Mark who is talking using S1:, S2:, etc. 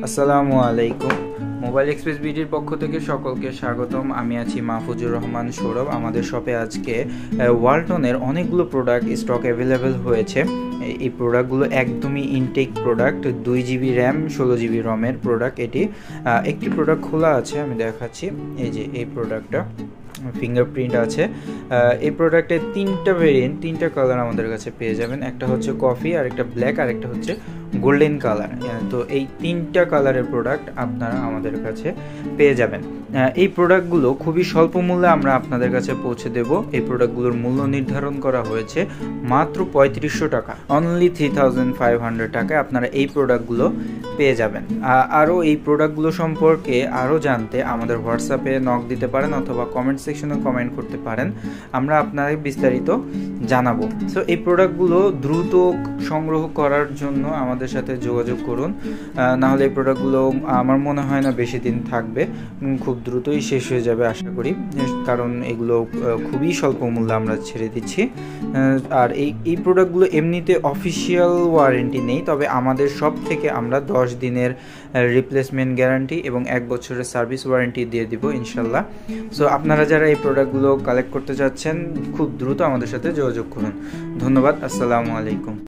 S1: আসসালামু আলাইকুম। Mobile express বিডির পক্ষ থেকে সকলকে স্বাগতম। আমি আছি মাহফুজুর রহমান সৌরভ। আমাদের শপে আজকে ওয়ালটনের অনেকগুলো প্রোডাক্ট স্টক অ্যাভেলেবেল হয়েছে। এই প্রোডাক্টগুলো একদমই intact product, 2 GB RAM 16 GB রমের প্রোডাক্ট। এটি একটি প্রোডাক্ট খোলা আছে, আমি দেখাচ্ছি। এই যে এই প্রোডাক্টটা ফিঙ্গারপ্রিন্ট আছে। এই প্রোডাক্টের 3টা ভেরিয়েন্ট, 3টা কালার আমাদের কাছে পেয়ে যাবেন। একটা হচ্ছে কফি, আর একটা ব্ল্যাক, আর একটা হচ্ছে গোল্ডেন কালার। তো এই 3টা কালারের প্রোডাক্ট আপনারা আমাদের কাছে পেয়ে যাবেন। এই প্রোডাক্টগুলো খুবই স্বল্প মূল্যে আমরা আপনাদের কাছে পৌঁছে দেব। এই প্রোডাক্টগুলোর মূল্য নির্ধারণ করা হয়েছে মাত্র 3500 টাকা, অনলি 3500 টাকায় আপনারা এই প্রোডাক্টগুলো পেয়ে যাবেন। আরও এই প্রোডাক্টগুলো সম্পর্কে আরও জানতে আমাদের হোয়াটসঅ্যাপে নক দিতে পারেন অথবা কমেন্ট সেকশনে কমেন্ট করতে পারেন, আমরা আপনাকে বিস্তারিত জানাবো। সো এই প্রোডাক্টগুলো দ্রুত সংগ্রহ করার জন্য আমাদের সাথে যোগাযোগ করুন, নাহলে এই প্রোডাক্টগুলো আমার মনে হয় না বেশি দিন থাকবে, খুব দ্রুতই শেষ হয়ে যাবে আশা করি, কারণ এগুলো খুবই স্বল্প মূল্যে আমরা ছেড়ে দিচ্ছি। আর এই প্রোডাক্টগুলো এমনিতে অফিসিয়াল ওয়ারেন্টি নেই, তবে আমাদের সব থেকে আমরা 10 দিনের রিপ্লেসমেন্ট গ্যারান্টি এবং 1 বছরের সার্ভিস ওয়ারেন্টি দিয়ে দিব ইনশাল্লাহ। সো আপনারা যারা এই প্রোডাক্টগুলো কালেক্ট করতে চাচ্ছেন খুব দ্রুত আমাদের সাথে যোগাযোগ করুন। ধন্যবাদ। আসসালামু আলাইকুম।